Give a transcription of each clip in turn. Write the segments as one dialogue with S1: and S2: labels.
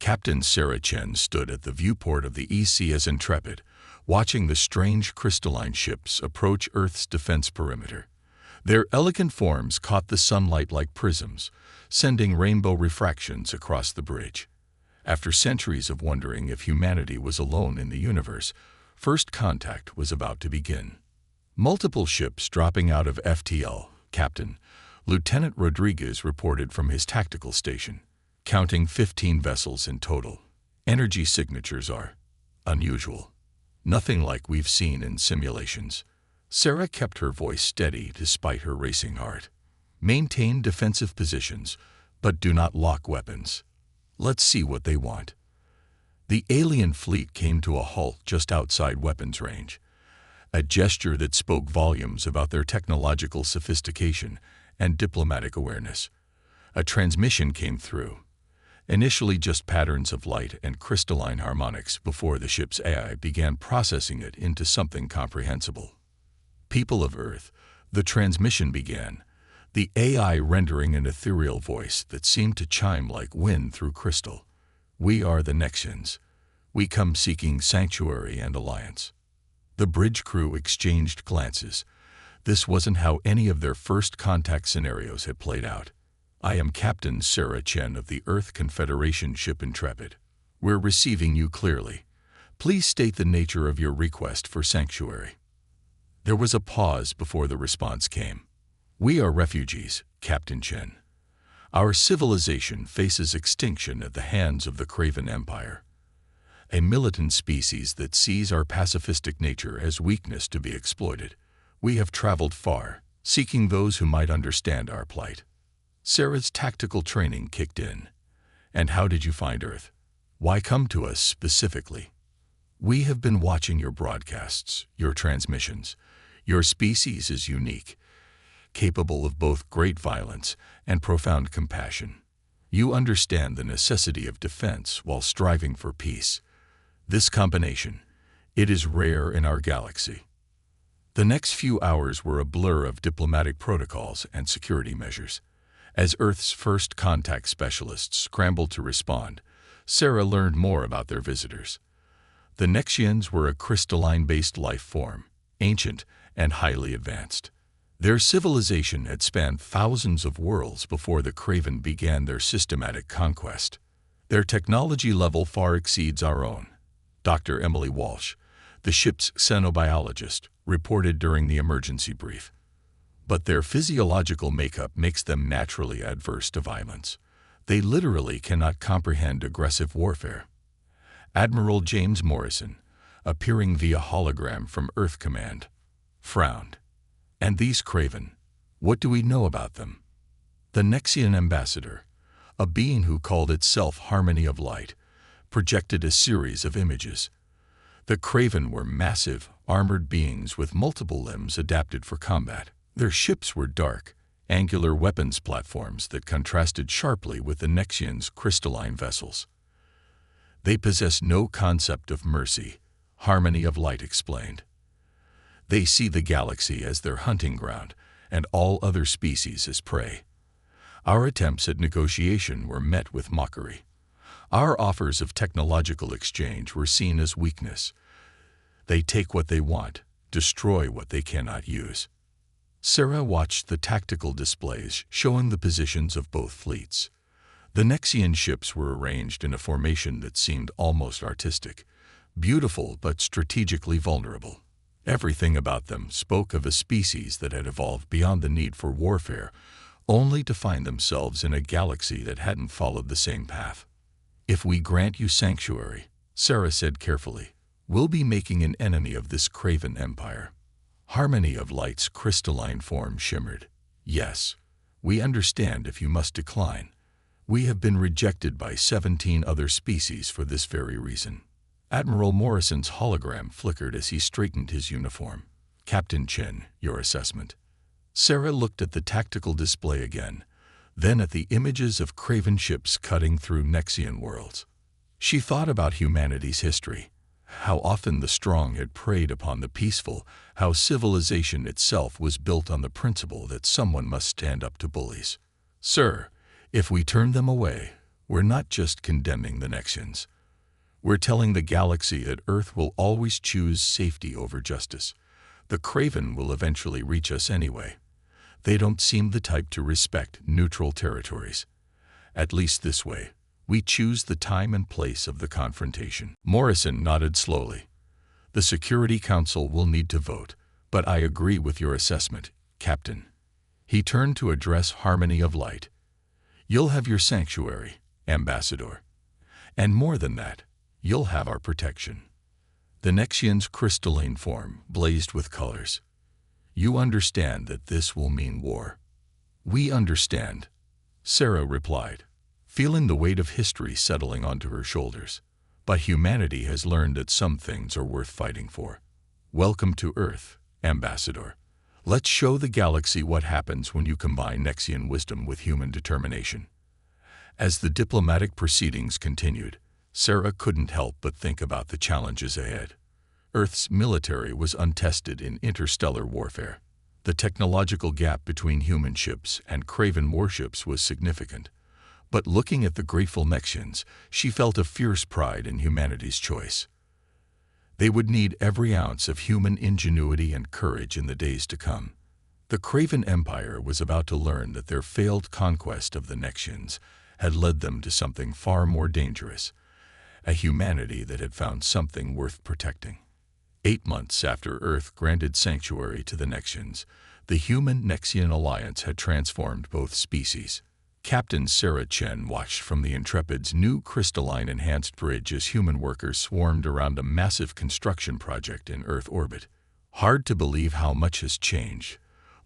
S1: Captain Sarah Chen stood at the viewport of the ECS Intrepid, watching the strange crystalline ships approach Earth's defense perimeter. Their elegant forms caught the sunlight like prisms, sending rainbow refractions across the bridge. After centuries of wondering if humanity was alone in the universe, first contact was about to begin. Multiple ships dropping out of FTL, Captain Lieutenant Rodriguez reported from his tactical station, counting 15 vessels in total. Energy signatures are unusual. Nothing like we've seen in simulations. Sarah kept her voice steady despite her racing heart. Maintain defensive positions, but do not lock weapons. Let's see what they want. The alien fleet came to a halt just outside weapons range, a gesture that spoke volumes about their technological sophistication and diplomatic awareness. A transmission came through, initially just patterns of light and crystalline harmonics before the ship's AI began processing it into something comprehensible. People of Earth, the transmission began, the AI rendering an ethereal voice that seemed to chime like wind through crystal. We are the Nexians. We come seeking sanctuary and alliance. The bridge crew exchanged glances. This wasn't how any of their first contact scenarios had played out. I am Captain Sarah Chen of the Earth Confederation ship Intrepid. We're receiving you clearly. Please state the nature of your request for sanctuary. There was a pause before the response came. We are refugees, Captain Chen. Our civilization faces extinction at the hands of the Craven Empire, a militant species that sees our pacifistic nature as weakness to be exploited. We have traveled far, seeking those who might understand our plight. Sarah's tactical training kicked in. And how did you find Earth? Why come to us specifically? We have been watching your broadcasts, your transmissions. Your species is unique, capable of both great violence and profound compassion. You understand the necessity of defense while striving for peace. This combination, it is rare in our galaxy. The next few hours were a blur of diplomatic protocols and security measures. As Earth's first contact specialists scrambled to respond, Sarah learned more about their visitors. The Nexians were a crystalline-based life form, ancient and highly advanced. Their civilization had spanned thousands of worlds before the Craven began their systematic conquest. Their technology level far exceeds our own. Dr. Emily Walsh, the ship's xenobiologist, reported during the emergency brief. But their physiological makeup makes them naturally adverse to violence. They literally cannot comprehend aggressive warfare. Admiral James Morrison, appearing via hologram from Earth Command, frowned. And these Craven, what do we know about them? The Nexian ambassador, a being who called itself Harmony of Light, projected a series of images. The Craven were massive, armored beings with multiple limbs adapted for combat. Their ships were dark, angular weapons platforms that contrasted sharply with the Nexians' crystalline vessels. They possess no concept of mercy, Harmony of Light explained. They see the galaxy as their hunting ground and all other species as prey. Our attempts at negotiation were met with mockery. Our offers of technological exchange were seen as weakness. They take what they want, destroy what they cannot use. Sarah watched the tactical displays showing the positions of both fleets. The Nexian ships were arranged in a formation that seemed almost artistic, beautiful but strategically vulnerable. Everything about them spoke of a species that had evolved beyond the need for warfare, only to find themselves in a galaxy that hadn't followed the same path. If we grant you sanctuary, Sarah said carefully, we'll be making an enemy of this Craven Empire. Harmony of Light's crystalline form shimmered. Yes, we understand if you must decline. We have been rejected by 17 other species for this very reason. Admiral Morrison's hologram flickered as he straightened his uniform. Captain Chen, your assessment. Sarah looked at the tactical display again, then at the images of Craven ships cutting through Nexian worlds. She thought about humanity's history, how often the strong had preyed upon the peaceful, how civilization itself was built on the principle that someone must stand up to bullies. Sir, if we turn them away, We're not just condemning the Nexians. We're telling the galaxy that Earth will always choose safety over justice. The Craven will eventually reach us anyway. They don't seem the type to respect neutral territories. At least this way, we choose the time and place of the confrontation. Morrison nodded slowly. The Security Council will need to vote, but I agree with your assessment, Captain. He turned to address Harmony of Light. You'll have your sanctuary, Ambassador. And more than that, you'll have our protection. The Nexian's crystalline form blazed with colors. You understand that this will mean war. We understand, Sarah replied, feeling the weight of history settling onto her shoulders. But humanity has learned that some things are worth fighting for. Welcome to Earth, Ambassador. Let's show the galaxy what happens when you combine Nexian wisdom with human determination. As the diplomatic proceedings continued, Sarah couldn't help but think about the challenges ahead. Earth's military was untested in interstellar warfare. The technological gap between human ships and Craven warships was significant. But looking at the grateful Nexians, she felt a fierce pride in humanity's choice. They would need every ounce of human ingenuity and courage in the days to come. The Craven Empire was about to learn that their failed conquest of the Nexians had led them to something far more dangerous, a humanity that had found something worth protecting. 8 months after Earth granted sanctuary to the Nexians, the Human-Nexian alliance had transformed both species. Captain Sarah Chen watched from the Intrepid's new crystalline-enhanced bridge as human workers swarmed around a massive construction project in Earth orbit. Hard to believe how much has changed,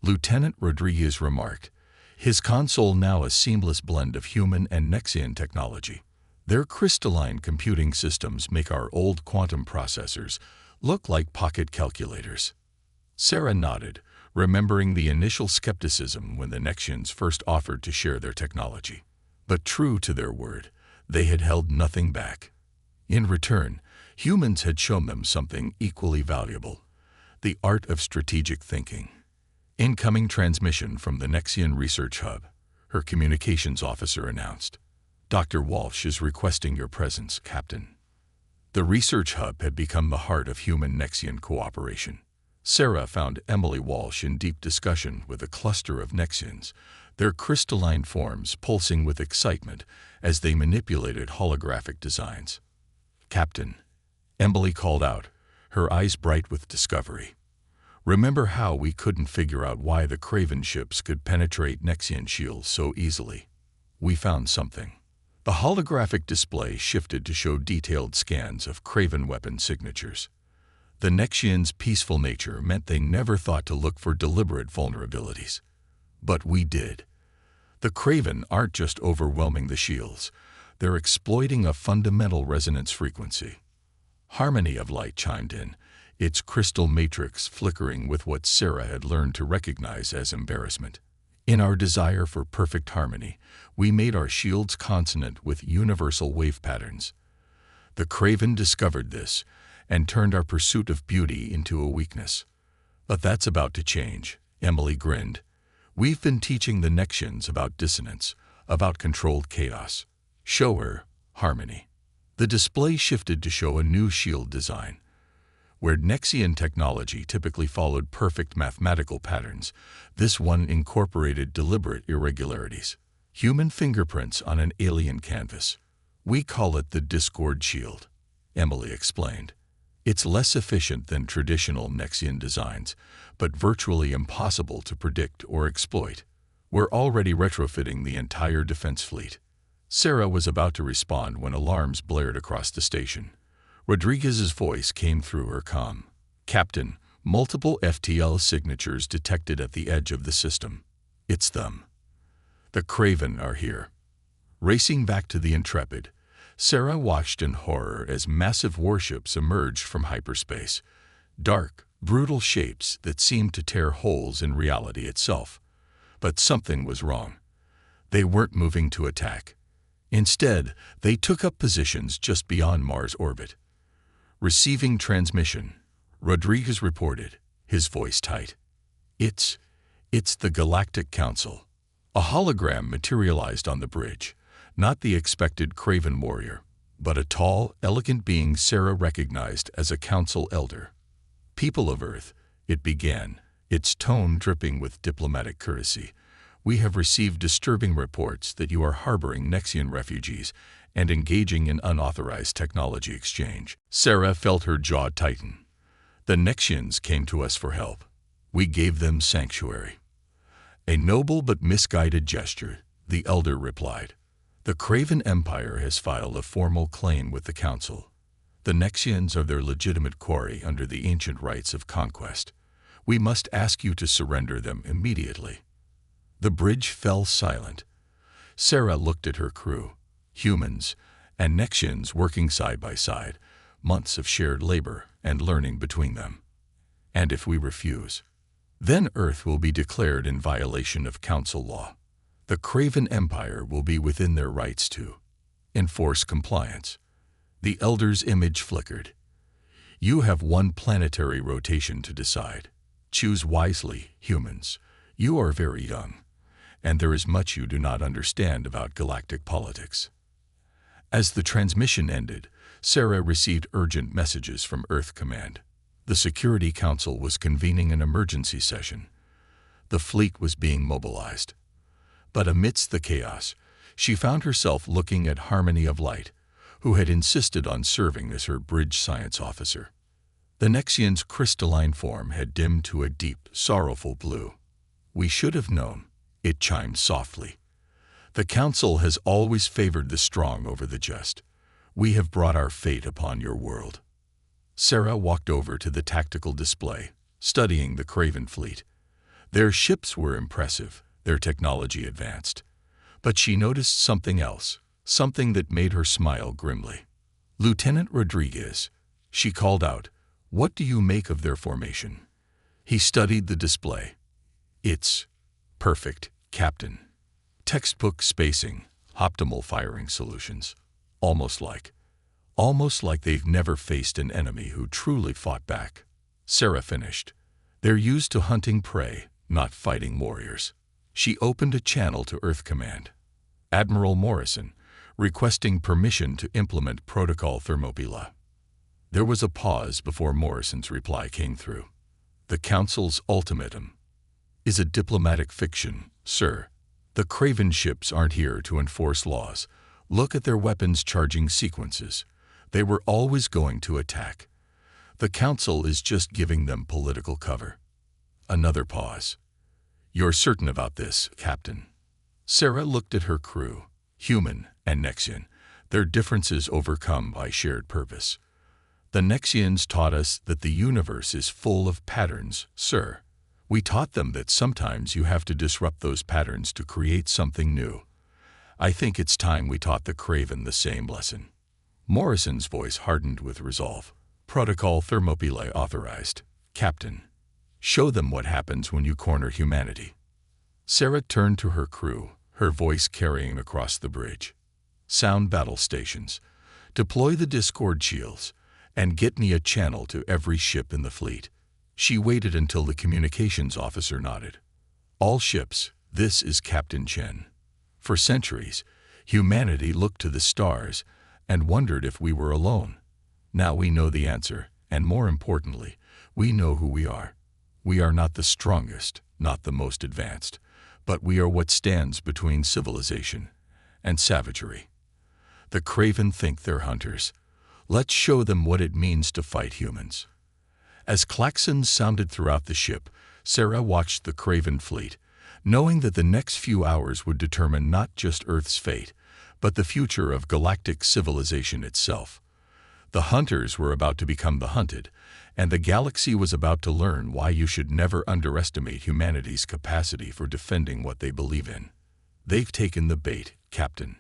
S1: Lieutenant Rodriguez remarked, his console now a seamless blend of human and Nexian technology. Their crystalline computing systems make our old quantum processors look like pocket calculators. Sarah nodded, remembering the initial skepticism when the Nexians first offered to share their technology. But true to their word, they had held nothing back. In return, humans had shown them something equally valuable: the art of strategic thinking. Incoming transmission from the Nexian Research Hub, her communications officer announced. Dr. Walsh is requesting your presence, Captain. The Research Hub had become the heart of human-Nexian cooperation. Sarah found Emily Walsh in deep discussion with a cluster of Nexians, their crystalline forms pulsing with excitement as they manipulated holographic designs. Captain, Emily called out, her eyes bright with discovery. Remember how we couldn't figure out why the Craven ships could penetrate Nexian shields so easily? We found something. The holographic display shifted to show detailed scans of Craven weapon signatures. The Nexians' peaceful nature meant they never thought to look for deliberate vulnerabilities. But we did. The Craven aren't just overwhelming the shields, they're exploiting a fundamental resonance frequency. Harmony of Light chimed in, its crystal matrix flickering with what Sarah had learned to recognize as embarrassment. In our desire for perfect harmony, we made our shields consonant with universal wave patterns. The Craven discovered this and turned our pursuit of beauty into a weakness. But that's about to change, Emily grinned. We've been teaching the Nexians about dissonance, about controlled chaos. Show her harmony. The display shifted to show a new shield design. Where Nexian technology typically followed perfect mathematical patterns, this one incorporated deliberate irregularities. Human fingerprints on an alien canvas. We call it the Discord Shield, Emily explained. It's less efficient than traditional Nexian designs, but virtually impossible to predict or exploit. We're already retrofitting the entire defense fleet. Sarah was about to respond when alarms blared across the station. Rodriguez's voice came through her comm. Captain, multiple FTL signatures detected at the edge of the system. It's them. The Craven are here. Racing back to the Intrepid, Sarah watched in horror as massive warships emerged from hyperspace. Dark, brutal shapes that seemed to tear holes in reality itself. But something was wrong. They weren't moving to attack. Instead, they took up positions just beyond Mars' orbit. Receiving transmission, Rodriguez reported, his voice tight. It's the Galactic Council. A hologram materialized on the bridge, Not the expected craven warrior, but a tall, elegant being Sarah recognized as a council elder. "People of Earth," it began, its tone dripping with diplomatic courtesy, "we have received disturbing reports that you are harboring Nexian refugees and engaging in unauthorized technology exchange." Sarah felt her jaw tighten. "The Nexians came to us for help. We gave them sanctuary." "A noble but misguided gesture," the elder replied. "The Craven Empire has filed a formal claim with the Council. The Nexians are their legitimate quarry under the ancient rights of conquest. We must ask you to surrender them immediately." The bridge fell silent. Sarah looked at her crew, humans and Nexians working side by side, months of shared labor and learning between them. "And if we refuse, then Earth will be declared in violation of Council law. The Craven Empire will be within their rights to enforce compliance." The elder's image flickered. "You have one planetary rotation to decide. Choose wisely, humans. You are very young, and there is much you do not understand about galactic politics." As the transmission ended, Sarah received urgent messages from Earth Command. The Security Council was convening an emergency session. The fleet was being mobilized. But amidst the chaos, she found herself looking at Harmony of Light, who had insisted on serving as her bridge science officer. The Nexian's crystalline form had dimmed to a deep, sorrowful blue. "We should have known," it chimed softly. "The Council has always favored the strong over the just. We have brought our fate upon your world." Sarah walked over to the tactical display, studying the Craven fleet. Their ships were impressive, their technology advanced. But she noticed something else, something that made her smile grimly. "Lieutenant Rodriguez," she called out, "what do you make of their formation?" He studied the display. "It's perfect, Captain. Textbook spacing, optimal firing solutions. Almost like they've never faced an enemy who truly fought back." Sarah finished. "They're used to hunting prey, not fighting warriors." She opened a channel to Earth Command. "Admiral Morrison, requesting permission to implement Protocol Thermopylae." There was a pause before Morrison's reply came through. "The Council's ultimatum is a diplomatic fiction, sir. The Craven ships aren't here to enforce laws. Look at their weapons charging sequences. They were always going to attack. The Council is just giving them political cover." Another pause. "You're certain about this, Captain?" Sarah looked at her crew, human and Nexian, their differences overcome by shared purpose. "The Nexians taught us that the universe is full of patterns, sir. We taught them that sometimes you have to disrupt those patterns to create something new. I think it's time we taught the Craven the same lesson." Morrison's voice hardened with resolve. "Protocol Thermopylae authorized, Captain. Show them what happens when you corner humanity." Sarah turned to her crew, her voice carrying across the bridge. "Sound battle stations. Deploy the Discord shields, and get me a channel to every ship in the fleet." She waited until the communications officer nodded. "All ships, this is Captain Chen. For centuries, humanity looked to the stars and wondered if we were alone. Now we know the answer, and more importantly, we know who we are. We are not the strongest, not the most advanced, but we are what stands between civilization and savagery. The Craven think they're hunters. Let's show them what it means to fight humans." As klaxons sounded throughout the ship, Sarah watched the Craven fleet, knowing that the next few hours would determine not just Earth's fate, but the future of galactic civilization itself. The hunters were about to become the hunted, and the galaxy was about to learn why you should never underestimate humanity's capacity for defending what they believe in. "They've taken the bait, Captain."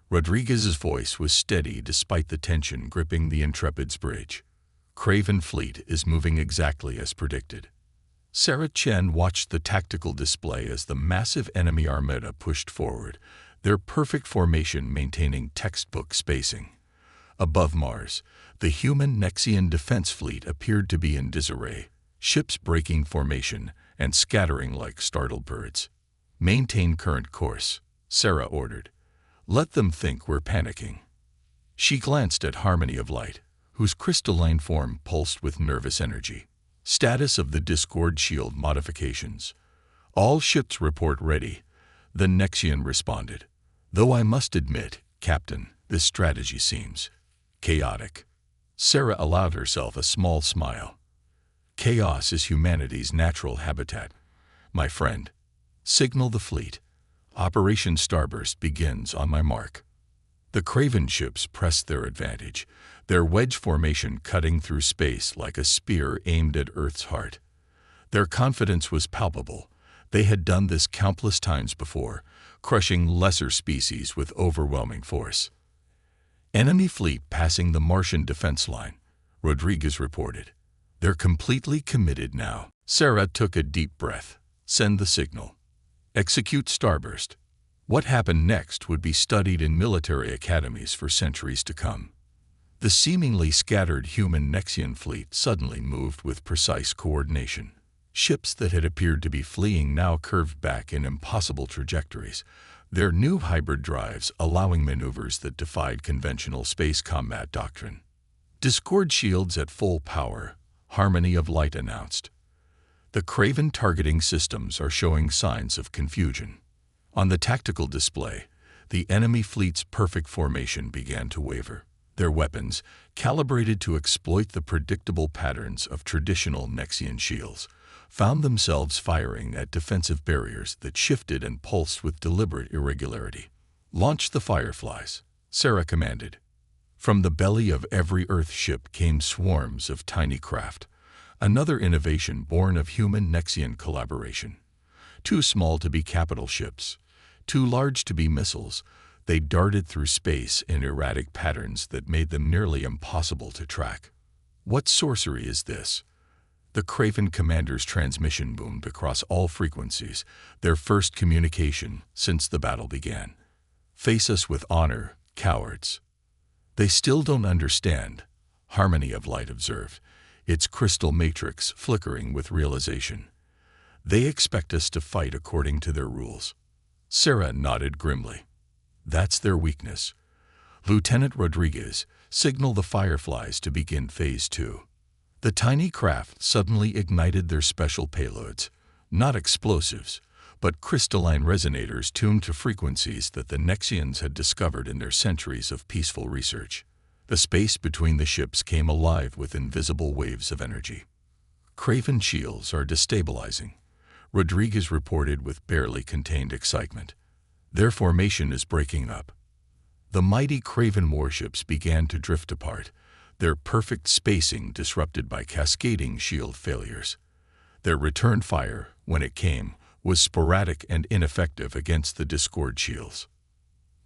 S1: Rodriguez's voice was steady despite the tension gripping the Intrepid's bridge. "Craven fleet is moving exactly as predicted." Sarah Chen watched the tactical display as the massive enemy armada pushed forward, their perfect formation maintaining textbook spacing. Above Mars, the human Nexian defense fleet appeared to be in disarray, ships breaking formation and scattering like startled birds. "Maintain current course," Sarah ordered. Let them think we're panicking." She glanced at Harmony of Light, whose crystalline form pulsed with nervous energy. Status of the Discord Shield modifications. "All ships report ready," the Nexian responded. "Though I must admit, Captain, this strategy seems chaotic." Sarah allowed herself a small smile. "Chaos is humanity's natural habitat, my friend. Signal the fleet. Operation Starburst begins on my mark." The Craven ships pressed their advantage, their wedge formation cutting through space like a spear aimed at Earth's heart. Their confidence was palpable. They had done this countless times before, crushing lesser species with overwhelming force. "Enemy fleet passing the Martian defense line," Rodriguez reported. "They're completely committed now." Sarah took a deep breath. "Send the signal. Execute Starburst." What happened next would be studied in military academies for centuries to come. The seemingly scattered human Nexian fleet suddenly moved with precise coordination. Ships that had appeared to be fleeing now curved back in impossible trajectories, their new hybrid drives allowing maneuvers that defied conventional space combat doctrine. "Discord shields at full power," Harmony of Light announced. "The Craven targeting systems are showing signs of confusion." On the tactical display, the enemy fleet's perfect formation began to waver. Their weapons, calibrated to exploit the predictable patterns of traditional Nexian shields, found themselves firing at defensive barriers that shifted and pulsed with deliberate irregularity. "Launch the Fireflies," Sarah commanded. From the belly of every Earth ship came swarms of tiny craft, another innovation born of human-Nexian collaboration. Too small to be capital ships, too large to be missiles, they darted through space in erratic patterns that made them nearly impossible to track. "What sorcery is this?" The Craven commander's transmission boomed across all frequencies, their first communication since the battle began. "Face us with honor, cowards." "They still don't understand," Harmony of Light observed, its crystal matrix flickering with realization. "They expect us to fight according to their rules." Sarah nodded grimly. "That's their weakness. Lieutenant Rodriguez, signal the Fireflies to begin Phase 2. The tiny craft suddenly ignited their special payloads, not explosives, but crystalline resonators tuned to frequencies that the Nexians had discovered in their centuries of peaceful research. The space between the ships came alive with invisible waves of energy. "Craven shields are destabilizing," Rodriguez reported with barely contained excitement. "Their formation is breaking up." The mighty Craven warships began to drift apart, their perfect spacing disrupted by cascading shield failures. Their return fire, when it came, was sporadic and ineffective against the Discord shields.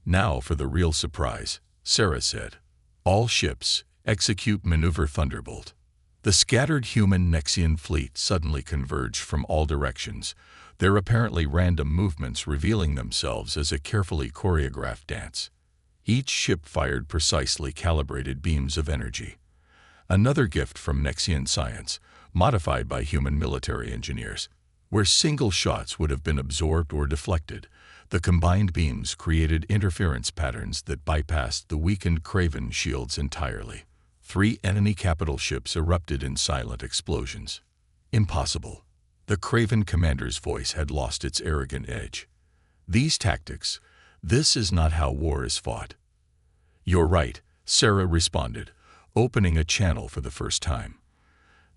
S1: "Now for the real surprise," Sarah said. "All ships, execute Maneuver Thunderbolt." The scattered human Nexian fleet suddenly converged from all directions, their apparently random movements revealing themselves as a carefully choreographed dance. Each ship fired precisely calibrated beams of energy. Another gift from Nexian science, modified by human military engineers. Where single shots would have been absorbed or deflected, the combined beams created interference patterns that bypassed the weakened Craven shields entirely. 3 enemy capital ships erupted in silent explosions. "Impossible." The Craven commander's voice had lost its arrogant edge. "These tactics, this is not how war is fought." "You're right," Sarah responded, opening a channel for the first time.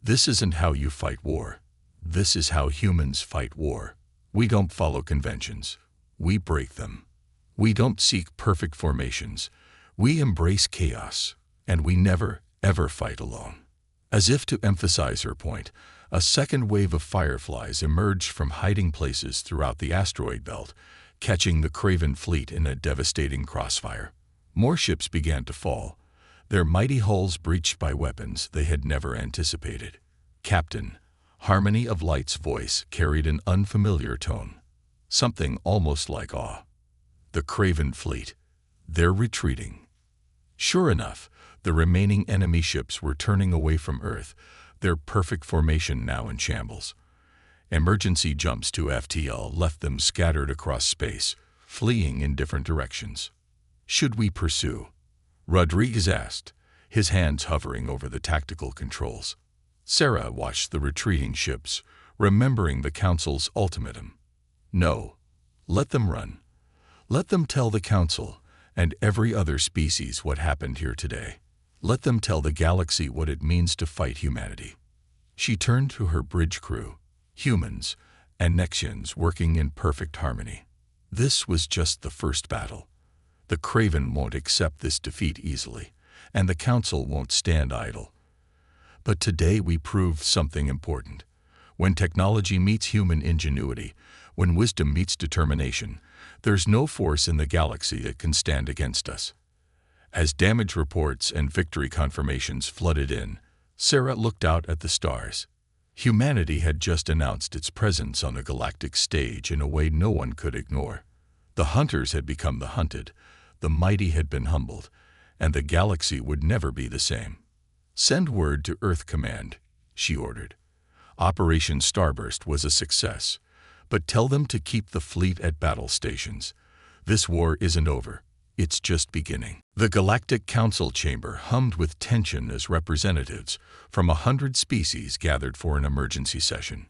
S1: "This isn't how you fight war. This is how humans fight war. We don't follow conventions. We break them. We don't seek perfect formations. We embrace chaos. And we never, ever fight alone." As if to emphasize her point, a second wave of Fireflies emerged from hiding places throughout the asteroid belt, catching the Craven fleet in a devastating crossfire. More ships began to fall, their mighty hulls breached by weapons they had never anticipated. "Captain," Harmony of Light's voice carried an unfamiliar tone, something almost like awe. "The Craven fleet. They're retreating." Sure enough, the remaining enemy ships were turning away from Earth, their perfect formation now in shambles. Emergency jumps to FTL left them scattered across space, fleeing in different directions. Should we pursue? Rodriguez asked, his hands hovering over the tactical controls. Sarah watched the retreating ships, remembering the Council's ultimatum. No. Let them run. Let them tell the Council and every other species what happened here today. Let them tell the galaxy what it means to fight humanity. She turned to her bridge crew, humans and Nexians working in perfect harmony. This was just the first battle. The Craven won't accept this defeat easily, and the Council won't stand idle. But today we proved something important. When technology meets human ingenuity, when wisdom meets determination, there's no force in the galaxy that can stand against us. As damage reports and victory confirmations flooded in, Sarah looked out at the stars. Humanity had just announced its presence on the galactic stage in a way no one could ignore. The hunters had become the hunted, the mighty had been humbled, and the galaxy would never be the same. "Send word to Earth Command," she ordered. Operation Starburst was a success, but tell them to keep the fleet at battle stations. This war isn't over. It's just beginning. The Galactic Council chamber hummed with tension as representatives from 100 species gathered for an emergency session.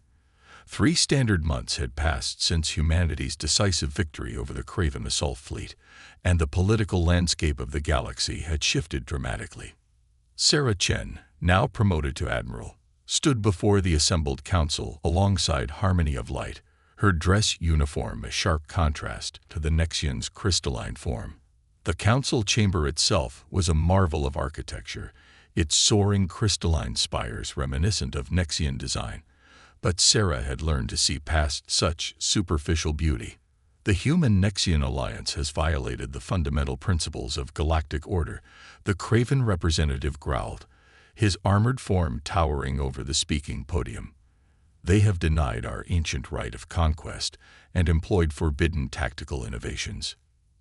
S1: 3 standard months had passed since humanity's decisive victory over the Craven assault fleet, and the political landscape of the galaxy had shifted dramatically. Sarah Chen, now promoted to admiral, stood before the assembled council alongside Harmony of Light, her dress uniform a sharp contrast to the Nexian's crystalline form. The council chamber itself was a marvel of architecture, its soaring crystalline spires reminiscent of Nexian design. But Sarah had learned to see past such superficial beauty. The Human-Nexian alliance has violated the fundamental principles of galactic order, the Craven representative growled, his armored form towering over the speaking podium. They have denied our ancient right of conquest and employed forbidden tactical innovations.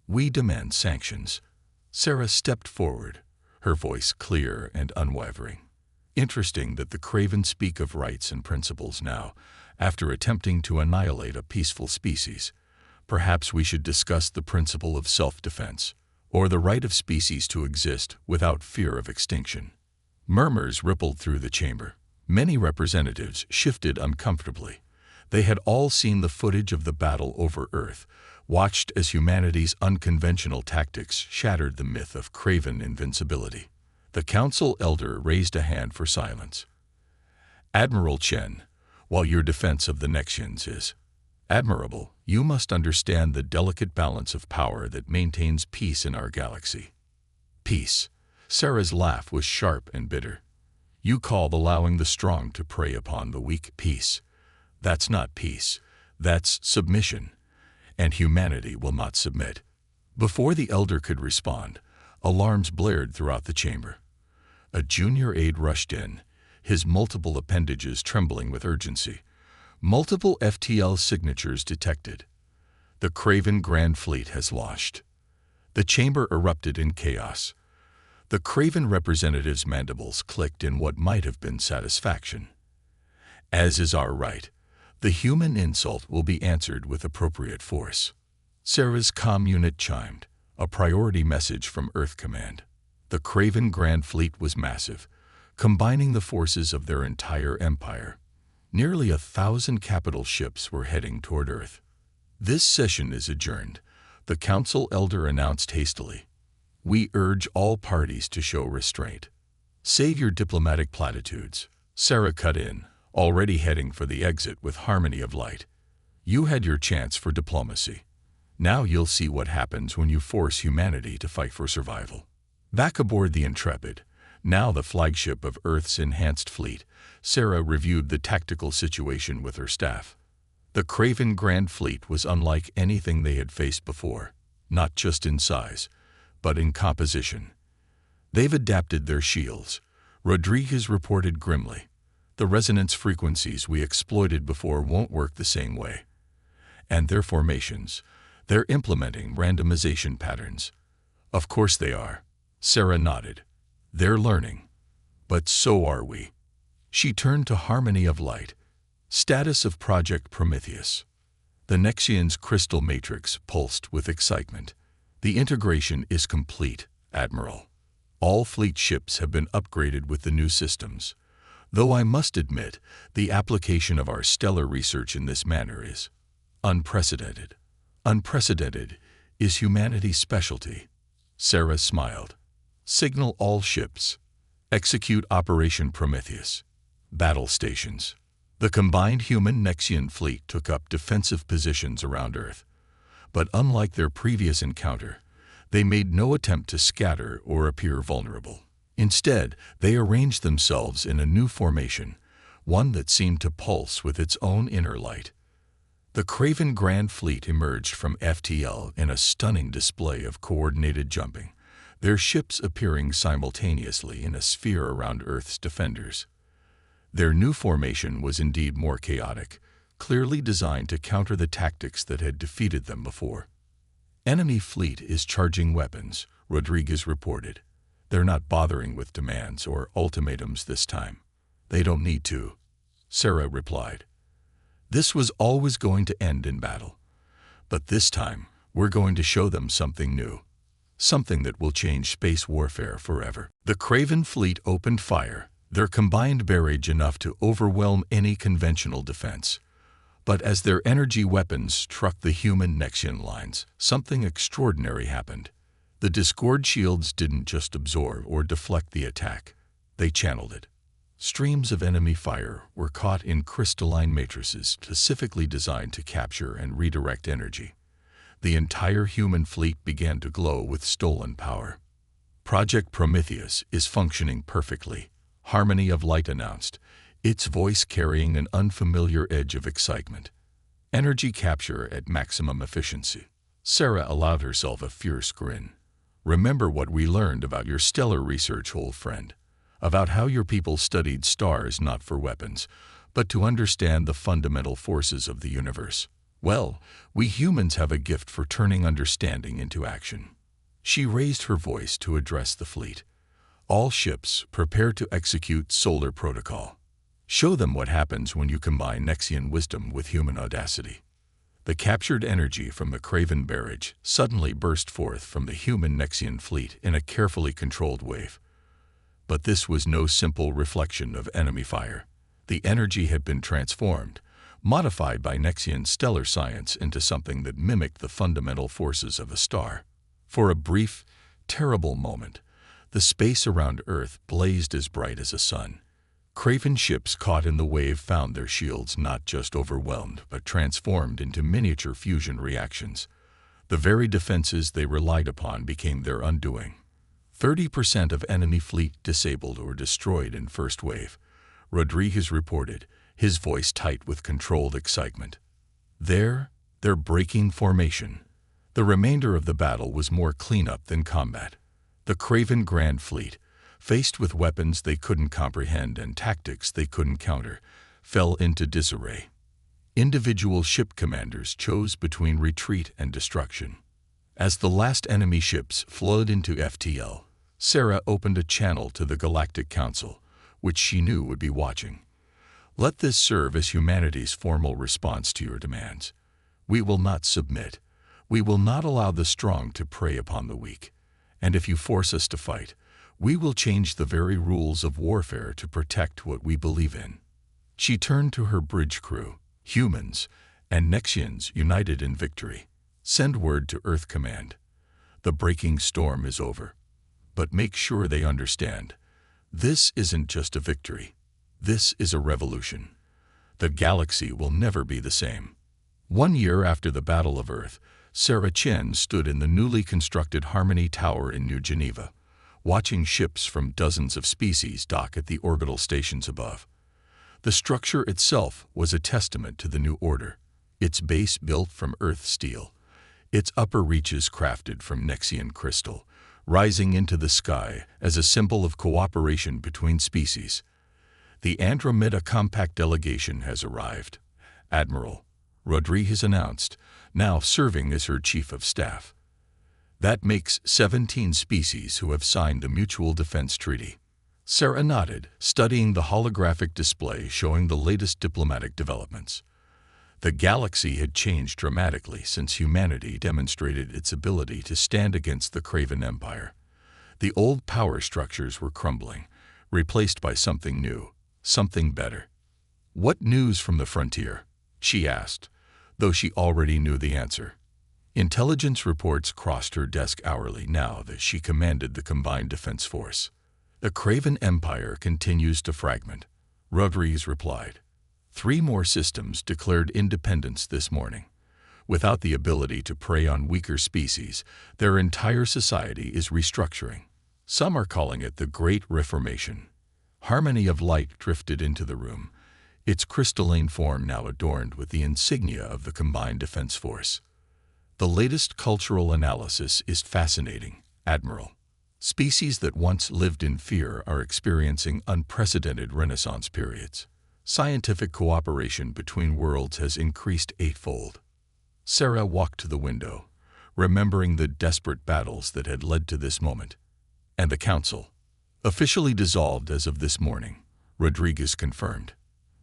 S1: We demand sanctions. Sarah stepped forward, her voice clear and unwavering. Interesting that the Craven speak of rights and principles now, after attempting to annihilate a peaceful species. Perhaps we should discuss the principle of self-defense, or the right of species to exist without fear of extinction. Murmurs rippled through the chamber. Many representatives shifted uncomfortably. They had all seen the footage of the battle over Earth, watched as humanity's unconventional tactics shattered the myth of Craven invincibility. The council elder raised a hand for silence. Admiral Chen, while your defense of the Nexians is admirable, you must understand the delicate balance of power that maintains peace in our galaxy. Peace. Sarah's laugh was sharp and bitter. You called allowing the strong to prey upon the weak peace. That's not peace. That's submission. And humanity will not submit. Before the elder could respond, alarms blared throughout the chamber. A junior aide rushed in, his multiple appendages trembling with urgency. Multiple FTL signatures detected. The Craven Grand Fleet has launched. The chamber erupted in chaos. The Craven representative's mandibles clicked in what might have been satisfaction. As is our right, the human insult will be answered with appropriate force. Sarah's comm unit chimed, a priority message from Earth Command. The Craven Grand Fleet was massive, combining the forces of their entire empire. Nearly 1,000 capital ships were heading toward Earth. This session is adjourned, the council elder announced hastily. We urge all parties to show restraint. Save your diplomatic platitudes. Sarah cut in, already heading for the exit with Harmony of Light. You had your chance for diplomacy. Now you'll see what happens when you force humanity to fight for survival. Back aboard the Intrepid, now the flagship of Earth's enhanced fleet, Sarah reviewed the tactical situation with her staff. The Craven Grand Fleet was unlike anything they had faced before, not just in size, but in composition. They've adapted their shields, Rodriguez reported grimly. The resonance frequencies we exploited before won't work the same way. And their formations, they're implementing randomization patterns. Of course they are. Sarah nodded. They're learning. But so are we. She turned to Harmony of Light. Status of Project Prometheus. The Nexian's crystal matrix pulsed with excitement. The integration is complete, Admiral. All fleet ships have been upgraded with the new systems. Though I must admit, the application of our stellar research in this manner is unprecedented. Unprecedented is humanity's specialty. Sarah smiled. Signal all ships. Execute Operation Prometheus. Battle stations. The combined human-Nexian fleet took up defensive positions around Earth. But unlike their previous encounter, they made no attempt to scatter or appear vulnerable. Instead, they arranged themselves in a new formation, one that seemed to pulse with its own inner light. The Craven Grand Fleet emerged from FTL in a stunning display of coordinated jumping, their ships appearing simultaneously in a sphere around Earth's defenders. Their new formation was indeed more chaotic, clearly designed to counter the tactics that had defeated them before. Enemy fleet is charging weapons, Rodriguez reported. They're not bothering with demands or ultimatums this time. They don't need to, Sarah replied. This was always going to end in battle. But this time, we're going to show them something new. Something that will change space warfare forever. The Craven fleet opened fire, their combined barrage enough to overwhelm any conventional defense. But as their energy weapons struck the human Nexian lines, something extraordinary happened. The Discord shields didn't just absorb or deflect the attack, they channeled it. Streams of enemy fire were caught in crystalline matrices specifically designed to capture and redirect energy. The entire human fleet began to glow with stolen power. Project Prometheus is functioning perfectly, Harmony of Light announced, its voice carrying an unfamiliar edge of excitement. Energy capture at maximum efficiency. Sarah allowed herself a fierce grin. Remember what we learned about your stellar research, old friend. About how your people studied stars not for weapons, but to understand the fundamental forces of the universe. Well, we humans have a gift for turning understanding into action. She raised her voice to address the fleet. All ships, prepare to execute Solar Protocol. Show them what happens when you combine Nexian wisdom with human audacity. The captured energy from the Craven barrage suddenly burst forth from the human Nexian fleet in a carefully controlled wave. But this was no simple reflection of enemy fire. The energy had been transformed, modified by Nexian stellar science into something that mimicked the fundamental forces of a star. For a brief, terrible moment, the space around Earth blazed as bright as a sun. Craven ships caught in the wave found their shields not just overwhelmed but transformed into miniature fusion reactions. The very defenses they relied upon became their undoing. 30% of enemy fleet disabled or destroyed in first wave, Rodriguez reported, his voice tight with controlled excitement. They're breaking formation. The remainder of the battle was more cleanup than combat. The Craven Grand Fleet, faced with weapons they couldn't comprehend and tactics they couldn't counter, fell into disarray. Individual ship commanders chose between retreat and destruction. As the last enemy ships flowed into FTL, Sarah opened a channel to the Galactic Council, which she knew would be watching. Let this serve as humanity's formal response to your demands. We will not submit. We will not allow the strong to prey upon the weak. And if you force us to fight, we will change the very rules of warfare to protect what we believe in. She turned to her bridge crew, humans and Nexians united in victory. Send word to Earth Command. The breaking storm is over. But make sure they understand. This isn't just a victory. This is a revolution. The galaxy will never be the same. 1 year after the Battle of Earth, Sarah Chen stood in the newly constructed Harmony Tower in New Geneva, watching ships from dozens of species dock at the orbital stations above. The structure itself was a testament to the new order, its base built from Earth steel, its upper reaches crafted from Nexian crystal, rising into the sky as a symbol of cooperation between species. The Andromeda Compact delegation has arrived, Admiral, Rodriguez announced, now serving as her chief of staff. That makes 17 species who have signed the Mutual Defense Treaty. Sarah nodded, studying the holographic display showing the latest diplomatic developments. The galaxy had changed dramatically since humanity demonstrated its ability to stand against the Craven Empire. The old power structures were crumbling, replaced by something new, something better. "What news from the frontier?" she asked, though she already knew the answer. Intelligence reports crossed her desk hourly now that she commanded the combined defense force. "The Craven Empire continues to fragment," Rodriguez replied. 3 more systems declared independence this morning. Without the ability to prey on weaker species, their entire society is restructuring. Some are calling it the Great Reformation. Harmony of Light drifted into the room, its crystalline form now adorned with the insignia of the combined defense force. "The latest cultural analysis is fascinating, Admiral. Species that once lived in fear are experiencing unprecedented renaissance periods. Scientific cooperation between worlds has increased 8-fold. Sarah walked to the window, remembering the desperate battles that had led to this moment. "And the Council, officially dissolved as of this morning," Rodriguez confirmed.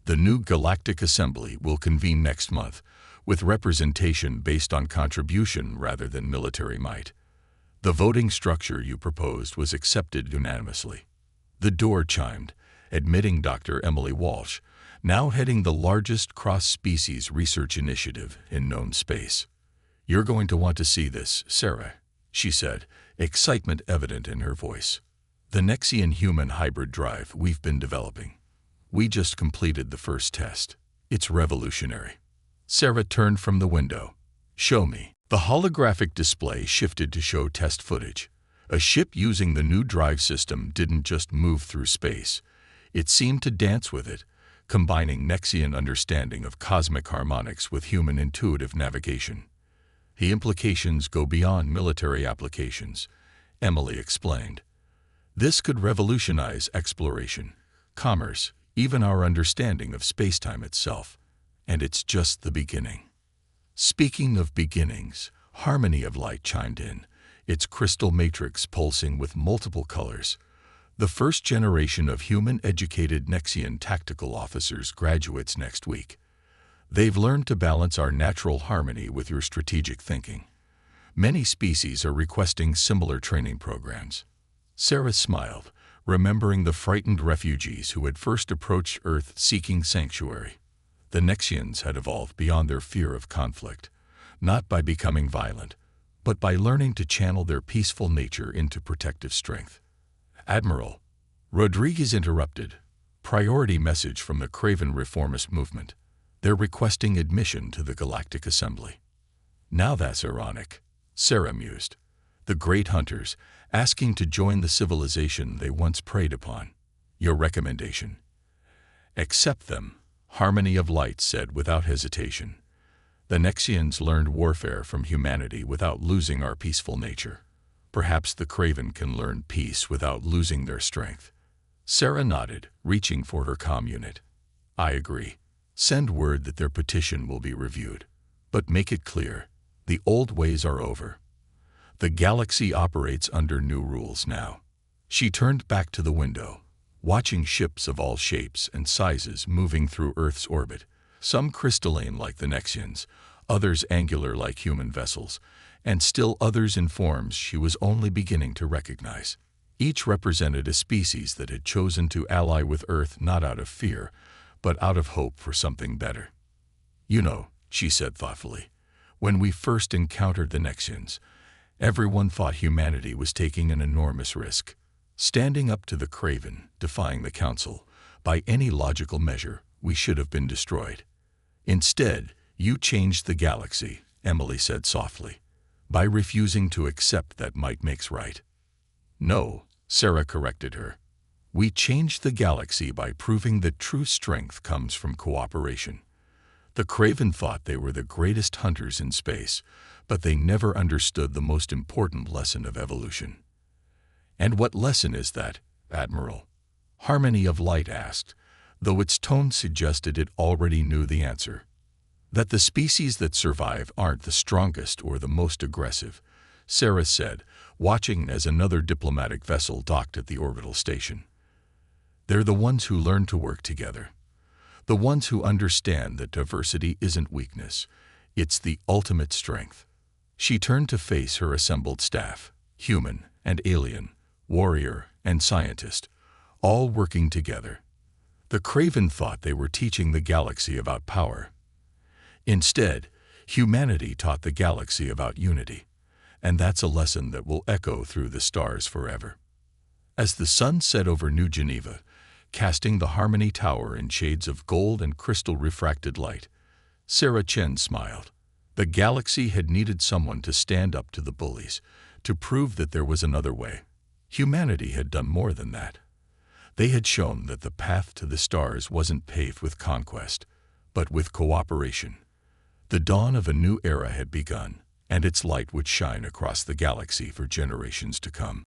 S1: "The new Galactic Assembly will convene next month, with representation based on contribution rather than military might. The voting structure you proposed was accepted unanimously." The door chimed, admitting Dr. Emily Walsh, now heading the largest cross-species research initiative in known space. "You're going to want to see this, Sarah," she said, excitement evident in her voice. "The Nexian-human hybrid drive we've been developing. We just completed the first test. It's revolutionary." Sarah turned from the window. "Show me." The holographic display shifted to show test footage. A ship using the new drive system didn't just move through space. It seemed to dance with it, combining Nexian understanding of cosmic harmonics with human intuitive navigation. "The implications go beyond military applications," Emily explained. "This could revolutionize exploration, commerce, even our understanding of spacetime itself. And it's just the beginning." Speaking of beginnings, Harmony of Light chimed in, its crystal matrix pulsing with multiple colors. "The first generation of human-educated Nexian tactical officers graduates next week. They've learned to balance our natural harmony with your strategic thinking. Many species are requesting similar training programs." Sarah smiled, remembering the frightened refugees who had first approached Earth seeking sanctuary. The Nexians had evolved beyond their fear of conflict, not by becoming violent, but by learning to channel their peaceful nature into protective strength. "Admiral," Rodriguez interrupted, "priority message from the Craven reformist movement. They're requesting admission to the Galactic Assembly." "Now that's ironic," Sarah mused. "The great hunters, asking to join the civilization they once preyed upon. Your recommendation?" "Accept them," Harmony of Light said without hesitation. "The Nexians learned warfare from humanity without losing our peaceful nature. Perhaps the Craven can learn peace without losing their strength." Sarah nodded, reaching for her comm unit. "I agree. Send word that their petition will be reviewed. But make it clear, the old ways are over. The galaxy operates under new rules now." She turned back to the window, watching ships of all shapes and sizes moving through Earth's orbit, some crystalline like the Nexians, others angular like human vessels, and still others in forms she was only beginning to recognize. Each represented a species that had chosen to ally with Earth not out of fear, but out of hope for something better. "You know," she said thoughtfully, "when we first encountered the Nexians, everyone thought humanity was taking an enormous risk. Standing up to the Craven, defying the Council, by any logical measure, we should have been destroyed. Instead, you changed the galaxy," Emily said softly, "by refusing to accept that might makes right." "No," Sarah corrected her. "We changed the galaxy by proving that true strength comes from cooperation. The Craven thought they were the greatest hunters in space, but they never understood the most important lesson of evolution." "And what lesson is that, Admiral?" Harmony of Light asked, though its tone suggested it already knew the answer. "That the species that survive aren't the strongest or the most aggressive," Sarah said, watching as another diplomatic vessel docked at the orbital station. "They're the ones who learn to work together. the ones who understand that diversity isn't weakness, it's the ultimate strength. She turned to face her assembled staff, human and alien, warrior and scientist, all working together. The Craven thought they were teaching the galaxy about power. Instead, humanity taught the galaxy about unity, and that's a lesson that will echo through the stars forever. As the sun set over New Geneva, casting the Harmony Tower in shades of gold and crystal refracted light, Sarah Chen smiled. The galaxy had needed someone to stand up to the bullies, to prove that there was another way. Humanity had done more than that. They had shown that the path to the stars wasn't paved with conquest, but with cooperation. The dawn of a new era had begun, and its light would shine across the galaxy for generations to come.